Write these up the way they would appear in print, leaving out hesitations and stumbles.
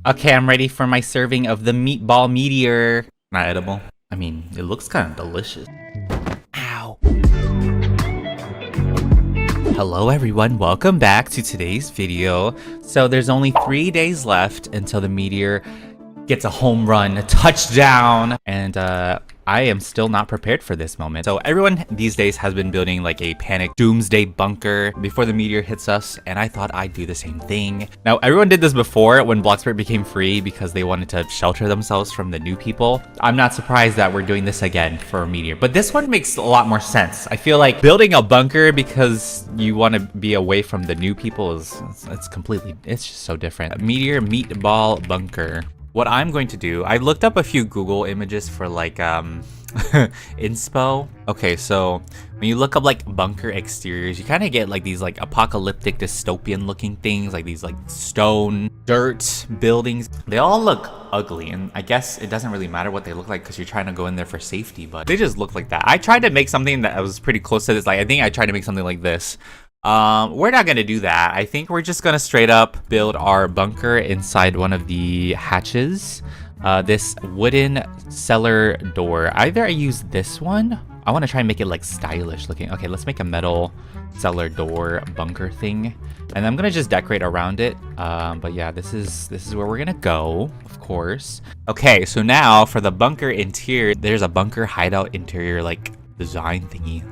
Okay, I'm ready for my serving of the meatball meteor. Not edible. I mean, it looks kind of delicious. Ow. Hello everyone, welcome back to today's video. So there's only 3 days left until the meteor gets a home run, a touchdown, and I am still not prepared for this moment. So everyone these days has been building like a panic doomsday bunker before the meteor hits us, and I thought I'd do the same thing. Now everyone did this before when Bloxburg became free because they wanted to shelter themselves from the new people. I'm not surprised that we're doing this again for a meteor, but this one makes a lot more sense. I feel like building a bunker because you want to be away from the new people it's just so different. Meteor meatball bunker. What I'm going to do, I looked up a few Google images for like inspo. Okay, so when you look up like bunker exteriors, you kind of get like these like apocalyptic dystopian looking things, like these like stone, dirt buildings. They all look ugly, and I guess it doesn't really matter what they look like because you're trying to go in there for safety, but they just look like that. I tried to make something that was pretty close to this. Like I think I tried to make something like this. We're not gonna do that. I think we're just gonna straight up build our bunker inside one of the hatches. This wooden cellar door. Either I use this one. I want to try and make it like stylish looking. Okay, let's make a metal cellar door bunker thing, and I'm gonna just decorate around it. But yeah, this is where we're gonna go, of course. Okay, so now for the bunker interior, there's a bunker hideout interior like design thingy.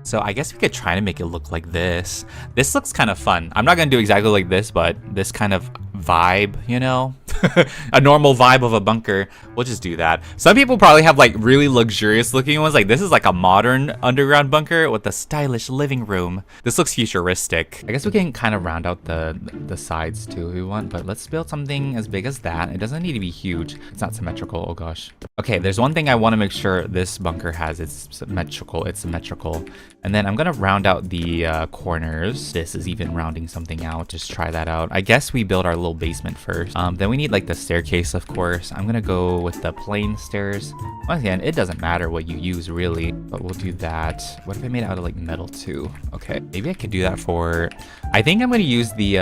So I guess we could try to make it look like this. This looks kind of fun. I'm not gonna do exactly like this, but this kind of vibe, you know? A normal vibe of a bunker. We'll just do that. Some people probably have like really luxurious looking ones. Like this is like a modern underground bunker with a stylish living room. This looks futuristic. I guess we can kind of round out the sides too if we want, but let's build something as big as that. It doesn't need to be huge. It's not symmetrical. Oh gosh. Okay, there's one thing I want to make sure this bunker has. It's symmetrical. And then I'm gonna round out the corners. This is even rounding something out. Just try that out. I guess we build our little basement first. Then we need like the staircase, of course. I'm gonna go with the plain stairs. Once again, it doesn't matter what you use really, but we'll do that. What if I made it out of like metal too? Okay, maybe I could do that for, I think I'm gonna use the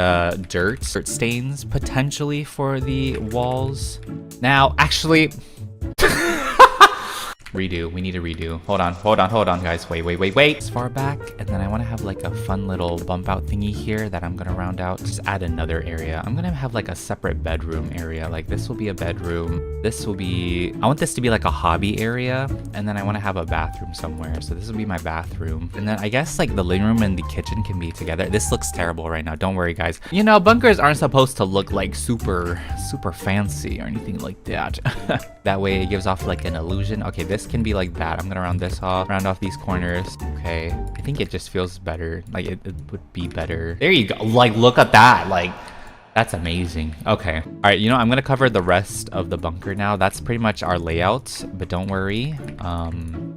dirt stains potentially for the walls. Now, actually, redo. We need a redo. Hold on, guys. Wait. As far back, and then I want to have like a fun little bump out thingy here that I'm gonna round out. Just add another area. I'm gonna have like a separate bedroom area. Like this will be a bedroom. This will be, I want this to be like a hobby area, and then I want to have a bathroom somewhere. So this will be my bathroom, and then I guess like the living room and the kitchen can be together. This looks terrible right now. Don't worry, guys. You know, bunkers aren't supposed to look like super fancy or anything like that. That way it gives off like an illusion. Okay, this can be like that. I'm gonna round this off, round off these corners. Okay, I think it just feels better. Like it would be better. There you go. Like look at that. Like that's amazing. Okay, all right, you know, I'm gonna cover the rest of the bunker now. That's pretty much our layout, but don't worry.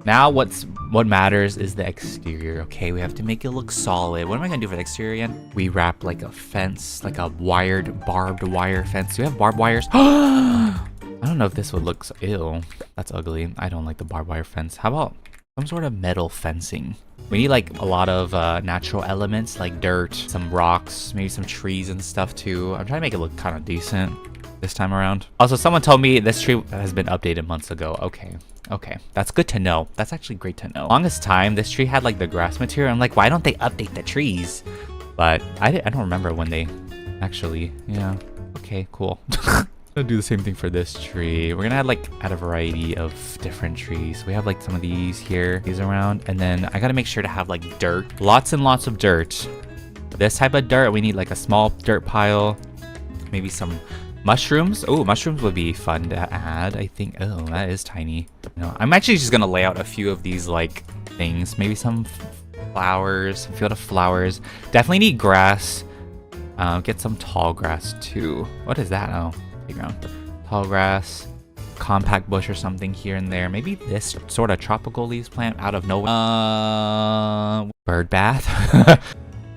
Now what matters is the exterior. Okay, we have to make it look solid. What am I gonna do for the exterior again? We wrap like a fence, like a barbed wire fence. Do we have barbed wires? I don't know if this would look so ill. That's ugly. I don't like the barbed wire fence. How about some sort of metal fencing? We need like a lot of natural elements like dirt, some rocks, maybe some trees and stuff too. I'm trying to make it look kind of decent this time around. Also, someone told me this tree has been updated months ago. Okay, that's good to know. That's actually great to know. Longest time, this tree had like the grass material. I'm like, why don't they update the trees? But I don't remember when they actually, yeah. Okay, cool. Gonna do the same thing for this tree. We're gonna add a variety of different trees. We have like some of these here, these around, and then I gotta make sure to have like dirt, lots and lots of dirt. This type of dirt, we need like a small dirt pile, maybe some mushrooms. Oh, mushrooms would be fun to add, I think. Oh, that is tiny. No, I'm actually just gonna lay out a few of these like things, maybe some flowers, some field of flowers. Definitely need grass. Get some tall grass too. What is that? Oh, playground. Tall grass, compact bush or something here and there. Maybe this sort of tropical leaves plant out of nowhere. Bird bath.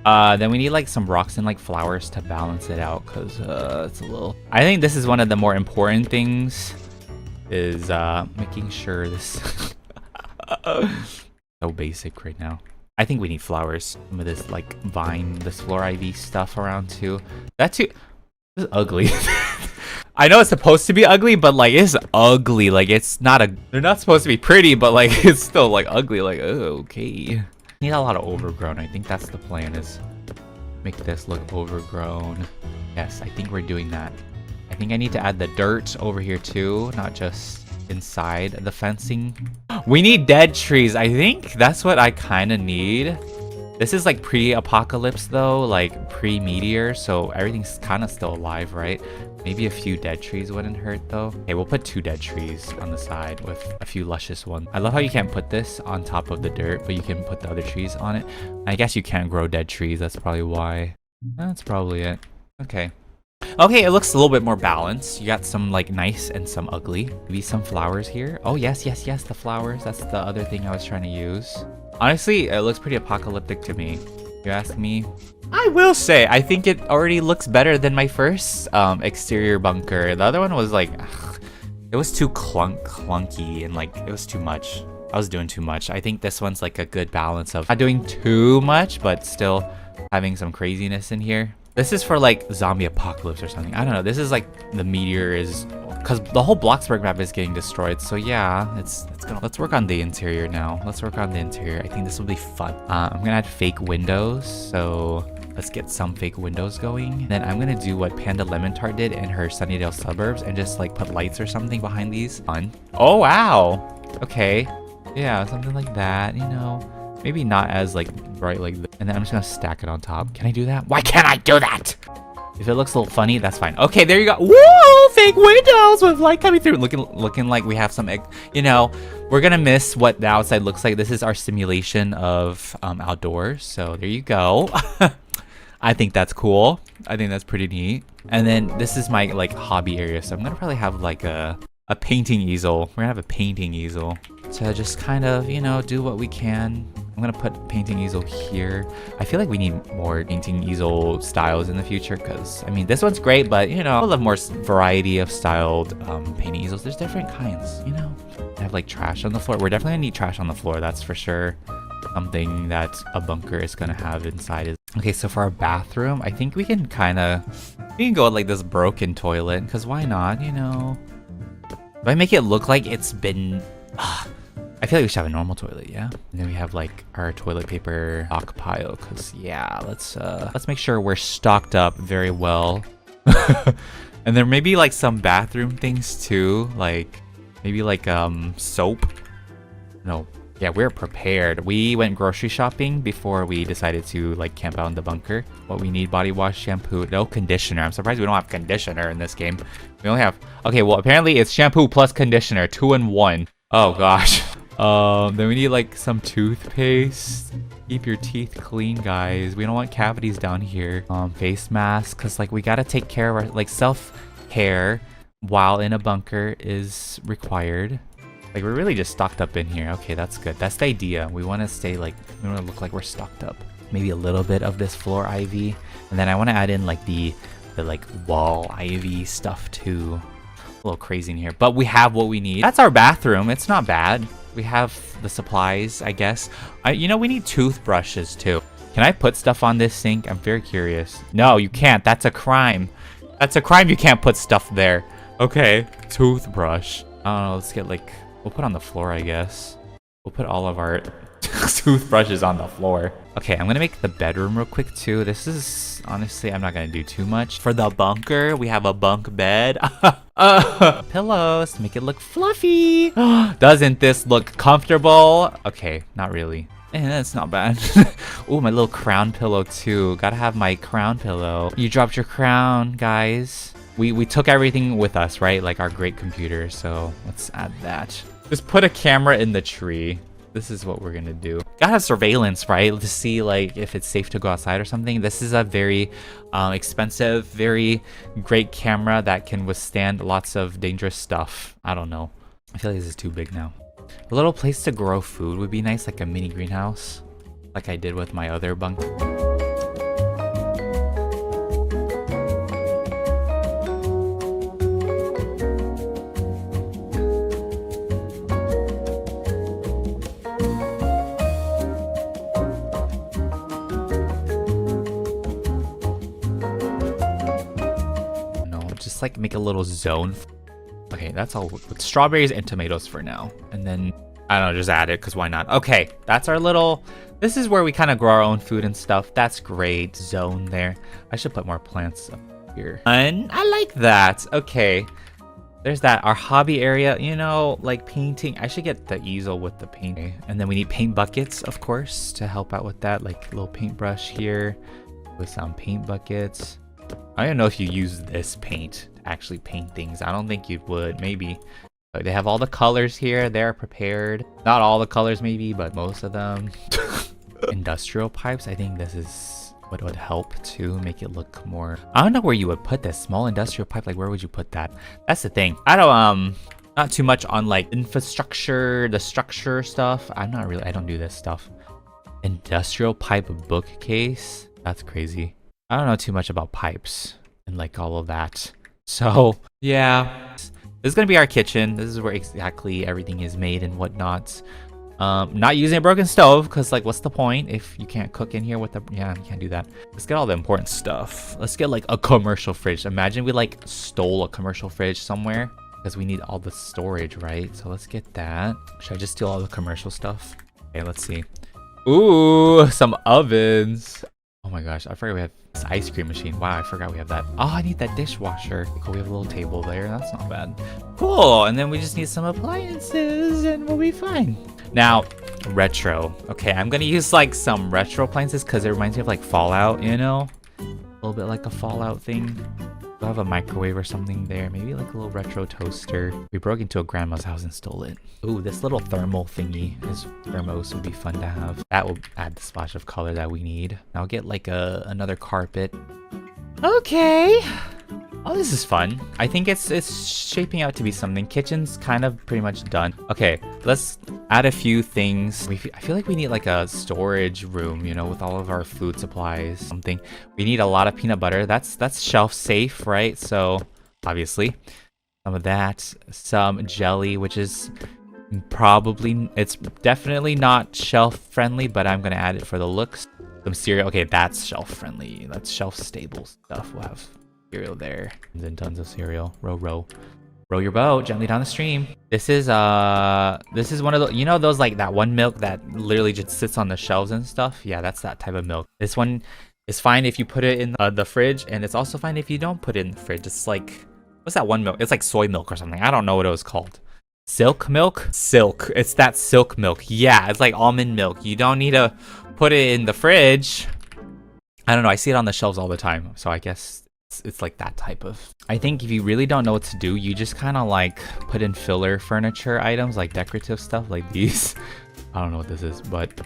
Then we need like some rocks and like flowers to balance it out because it's a little, I think this is one of the more important things is making sure this so basic right now. I think we need flowers. Some of this like vine, this floor ivy stuff around too. That too. This is ugly. I know it's supposed to be ugly, but like it's ugly. Like it's not a. They're not supposed to be pretty, but like it's still like ugly. Like oh, okay. Need a lot of overgrown. I think that's the plan. Is make this look overgrown. Yes, I think we're doing that. I think I need to add the dirt over here too, not just inside the fencing. We need dead trees. I think that's what I kind of need. This is like pre-apocalypse though, like pre-meteor, so everything's kind of still alive, right? Maybe a few dead trees wouldn't hurt though. Okay, we'll put 2 dead trees on the side with a few luscious ones. I love how you can't put this on top of the dirt, but you can put the other trees on it. I guess you can't grow dead trees, that's probably why. That's probably it. Okay. Okay, it looks a little bit more balanced. You got some like nice and some ugly. Maybe some flowers here. Oh yes, yes, yes, the flowers. That's the other thing I was trying to use. Honestly, it looks pretty apocalyptic to me. If you ask me. I will say, I think it already looks better than my first exterior bunker. The other one was like, ugh, it was too clunky and like, it was too much. I was doing too much. I think this one's like a good balance of not doing too much, but still having some craziness in here. This is for like zombie apocalypse or something. I don't know. This is like the meteor is, because the whole Bloxburg map is getting destroyed. So yeah, it's gonna. Let's work on the interior now. Let's work on the interior. I think this will be fun. I'm gonna add fake windows. So let's get some fake windows going. Then I'm gonna do what Panda Lemon Tart did in her Sunnydale suburbs and just like put lights or something behind these. Fun. Oh wow. Okay. Yeah, something like that. You know. Maybe not as like bright like this. And then I'm just gonna stack it on top. Can I do that? Why can't I do that? If it looks a little funny, that's fine. Okay, there you go. Whoa, fake windows with light coming through. Looking like we have some, you know, we're gonna miss what the outside looks like. This is our simulation of outdoors. So there you go. I think that's cool. I think that's pretty neat. And then this is my like hobby area. So I'm gonna probably have like a painting easel. We're gonna have a painting easel to just kind of, you know, do what we can. I'm gonna put painting easel here. I feel like we need more painting easel styles in the future because, I mean, this one's great, but, you know, I love more variety of styled painting easels. There's different kinds, you know? I have like trash on the floor. We're definitely gonna need trash on the floor, that's for sure. Something that a bunker is gonna have inside is. Okay, so for our bathroom, I think we can go with like this broken toilet because why not, you know? If I make it look like it's been... I feel like we should have a normal toilet, yeah? And then we have like our toilet paper stockpile, because yeah, let's make sure we're stocked up very well. And there may be like some bathroom things too, like maybe like soap. No, yeah, we're prepared. We went grocery shopping before we decided to like camp out in the bunker. What we need: body wash, shampoo, no conditioner. I'm surprised we don't have conditioner in this game. We only have, okay, well apparently it's shampoo plus conditioner, 2 in 1. Oh gosh. Then we need like some toothpaste. Keep your teeth clean, guys. We don't want cavities down here. Face mask, because like we gotta take care of our like self-care while in a bunker is required. Like we're really just stocked up in here. Okay, that's good. That's the idea. We want to stay like, we want to look like we're stocked up. Maybe a little bit of this floor ivy, and then I want to add in like the like wall ivy stuff too. A little crazy in here, but we have what we need. That's our bathroom. It's not bad. We have the supplies, I guess. You know, we need toothbrushes too. Can I put stuff on this sink? I'm very curious. No, you can't. That's a crime. That's a crime. You can't put stuff there. Okay, toothbrush. I don't know. Let's get like, we'll put on the floor, I guess. We'll put all of our toothbrushes on the floor. Okay, I'm gonna make the bedroom real quick too. This is, honestly, I'm not gonna do too much. For the bunker, we have a bunk bed. Pillows to make it look fluffy. Doesn't this look comfortable? Okay, not really. That's not bad. Oh, my little crown pillow too. Gotta have my crown pillow. You dropped your crown, guys. We took everything with us, right? Like our great computer. So let's add that. Just put a camera in the tree. This is what we're gonna do. Gotta have surveillance, right? To see like if it's safe to go outside or something. This is a very expensive, very great camera that can withstand lots of dangerous stuff. I don't know. I feel like this is too big now. A little place to grow food would be nice, like a mini greenhouse, like I did with my other bunk. let's like make a little zone. Okay, that's all with strawberries and tomatoes for now. And then, I don't know, just add it because why not? Okay, that's our little, this is where we kind of grow our own food and stuff. That's great. Zone there. I should put more plants up here. And I like that. Okay. There's that. Our hobby area, you know, like painting. I should get the easel with the paint. Okay. And then we need paint buckets, of course, to help out with that. Like a little paintbrush here with some paint buckets. I don't know if you use this paint to actually paint things. I don't think you would. Maybe. But they have all the colors here. They're prepared. Not all the colors, maybe, but most of them. Industrial pipes. I think this is what would help to make it look more. I don't know where you would put this small industrial pipe. Like, where would you put that? That's the thing. I don't not too much on like infrastructure, the structure stuff. I don't do this stuff. Industrial pipe bookcase. That's crazy. I don't know too much about pipes and like all of that. So yeah, this is gonna be our kitchen. This is where exactly everything is made and whatnot. Not using a broken stove because like what's the point if you can't cook in here with the, yeah, you can't do that. Let's get all the important stuff. Let's get like a commercial fridge. Imagine we like stole a commercial fridge somewhere because we need all the storage, right? So let's get that. Should I just steal all the commercial stuff? Okay, let's see. Ooh, some ovens. Oh my gosh, I forgot we have this ice cream machine. Wow, I forgot we have that. Oh, I need that dishwasher. Cool, we have a little table there. That's not bad. Cool, and then we just need some appliances and we'll be fine. Now, retro. Okay, I'm gonna use like some retro appliances because it reminds me of like Fallout, you know? A little bit like a Fallout thing. We'll have a microwave or something there. Maybe like a little retro toaster. We broke into a grandma's house and stole it. Ooh, this little thermal thingy, this thermos would be fun to have. That will add the splash of color that we need. I'll get like another carpet. Okay. Oh, this is fun. I think it's shaping out to be something. Kitchen's kind of pretty much done. Okay, let's add a few things. I feel like we need like a storage room, you know, with all of our food supplies, something. We need a lot of peanut butter. That's shelf safe, right? So obviously some of that, some jelly, which is probably, it's definitely not shelf friendly, but I'm gonna add it for the looks. Some cereal. Okay, that's shelf friendly. That's shelf stable stuff. We'll have cereal there, and then tons of cereal. Row your boat gently down the stream. This is one of the, you know, those like that one milk that literally just sits on the shelves and stuff. Yeah, that's that type of milk. This one is fine if you put it in the fridge, and it's also fine if you don't put it in the fridge. It's like, what's that one milk? It's like soy milk or something. I don't know what it was called. Silk milk? Silk. It's that silk milk. Yeah, it's like almond milk. You don't need to put it in the fridge. I don't know. I see it on the shelves all the time, so I guess it's like that type of. I think if you really don't know what to do, you just kind of like put in filler furniture items, like decorative stuff like these. I don't know what this is, but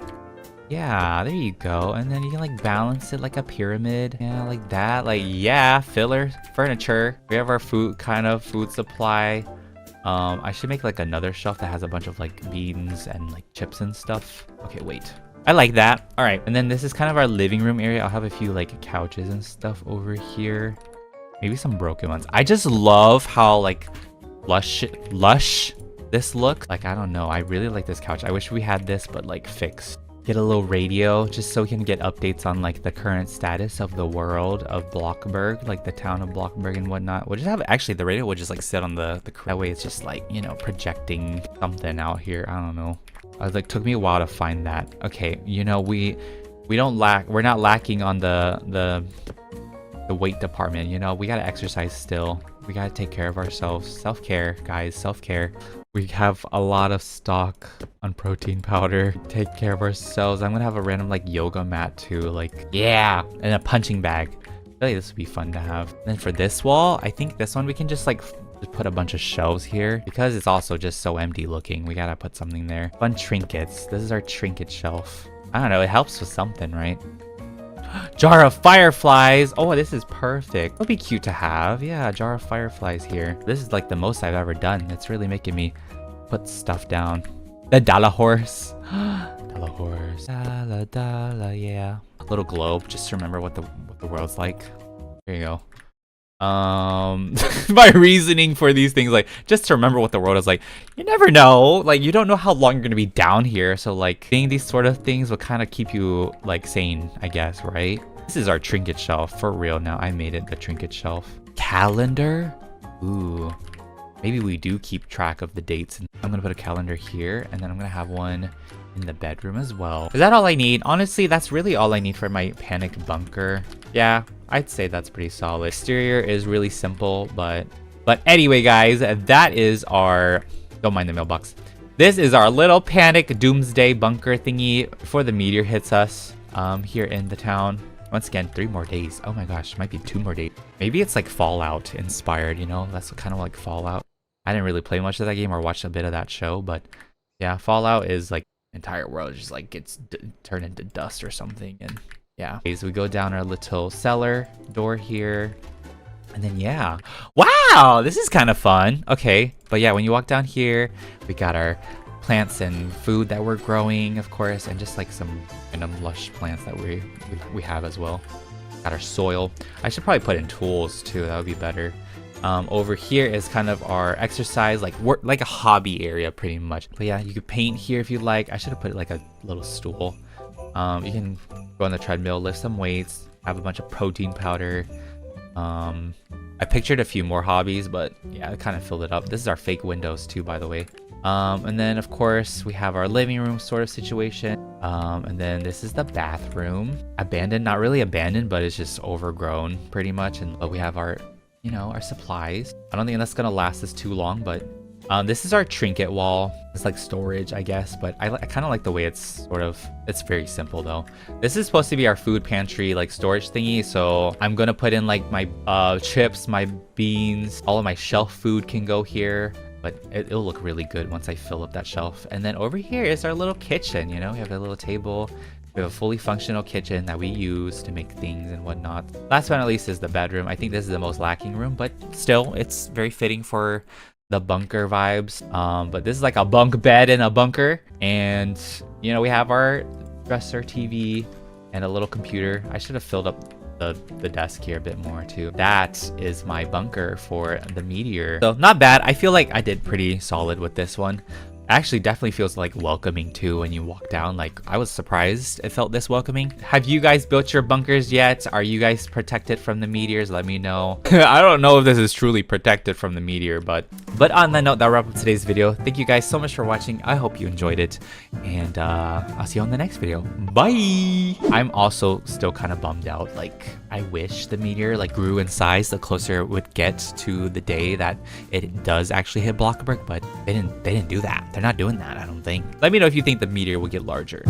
yeah, there you go. And then you can like balance it like a pyramid. Yeah, like that. Like, yeah, filler furniture. We have our food supply. I should make like another shelf that has a bunch of like beans and like chips and stuff. Okay, wait. I like that. All right, and then this is kind of our living room area. I'll have a few like couches and stuff over here. Maybe some broken ones. I just love how like lush this looks. Like, I don't know. I really like this couch. I wish we had this, but like fixed. Get a little radio just so we can get updates on like the current status of the world of Bloxburg, like the town of Bloxburg and whatnot. We'll just have, actually the radio would just like sit on the that way it's just like, you know, projecting something out here. I don't know. I was like, took me a while to find that. Okay, you know, we're not lacking on the weight department, you know. We gotta exercise still. We gotta take care of ourselves. Self-care, guys, self-care. We have a lot of stock on protein powder. Take care of ourselves. I'm gonna have a random like yoga mat too, like, yeah, and a punching bag. Really, this would be fun to have. And then for this wall, I think this one we can just like put a bunch of shelves here because it's also just so empty looking. We gotta put something there. Fun trinkets. This is our trinket shelf. I don't know, it helps with something, right? Jar of fireflies. Oh, this is perfect. It'll be cute to have. Yeah, jar of fireflies here. This is like the most I've ever done. It's really making me put stuff down. The dollar horse. Dollar horse. Dollar, yeah. A little globe just to remember what the world's like. There you go. My reasoning for these things, like, just to remember what the world is like. You never know, like, you don't know how long you're gonna be down here, so like seeing these sort of things will kind of keep you like sane, I guess, right? This is our trinket shelf for real. Now I made it the trinket shelf. Calendar. Ooh, maybe we do keep track of the dates. I'm gonna put a calendar here, and then I'm gonna have one in the bedroom as well. Is that all I need? Honestly, that's really all I need for my panicked bunker. Yeah, I'd say that's pretty solid. Exterior is really simple, but anyway, guys, that is our, don't mind the mailbox. This is our little panic doomsday bunker thingy before the meteor hits us here in the town. Once again, 3 more days. Oh my gosh, might be 2 more days. Maybe it's like Fallout inspired, you know? That's kind of like Fallout. I didn't really play much of that game or watch a bit of that show, but yeah, Fallout is like entire world just like gets turned into dust or something. And yeah, so we go down our little cellar door here, and then yeah, wow, this is kind of fun. Okay, but yeah, when you walk down here, we got our plants and food that we're growing, of course, and just like some random lush plants that we have as well. Got our soil. I should probably put in tools too, that would be better. Over here is kind of our exercise, like like a hobby area pretty much. But yeah, you could paint here if you like. I should have put like a little stool. You can go on the treadmill, lift some weights, have a bunch of protein powder. I pictured a few more hobbies, but yeah, I kind of filled it up. This is our fake windows too, by the way. And then of course we have our living room sort of situation. And then this is the bathroom. Abandoned, not really abandoned, but it's just overgrown pretty much. And we have our, you know, our supplies. I don't think that's gonna last us too long, but this is our trinket wall. It's like storage, I guess, but I kind of like the way it's sort of, it's very simple though. This is supposed to be our food pantry, like storage thingy. So I'm gonna put in like my chips, my beans, all of my shelf food can go here, but it'll look really good once I fill up that shelf. And then over here is our little kitchen, you know, we have a little table. We have a fully functional kitchen that we use to make things and whatnot. Last but not least is the bedroom. I think this is the most lacking room, but still, it's very fitting for the bunker vibes. But this is like a bunk bed in a bunker. And, you know, we have our dresser, TV, and a little computer. I should have filled up the desk here a bit more too. That is my bunker for the Meteor. So not bad. I feel like I did pretty solid with this one. Actually definitely feels like welcoming too when you walk down. Like I was surprised it felt this welcoming. Have you guys built your bunkers yet? Are you guys protected from the meteors? Let me know. I don't know if this is truly protected from the meteor, but on that note, that'll wrap up today's video. Thank you guys so much for watching. I hope you enjoyed it, and I'll see you on the next video. Bye. I'm also still kind of bummed out. Like I wish the meteor like grew in size the closer it would get to the day that it does actually hit Bloxburg, but they didn't do that. They're not doing that, I don't think. Let me know if you think the meteor will get larger.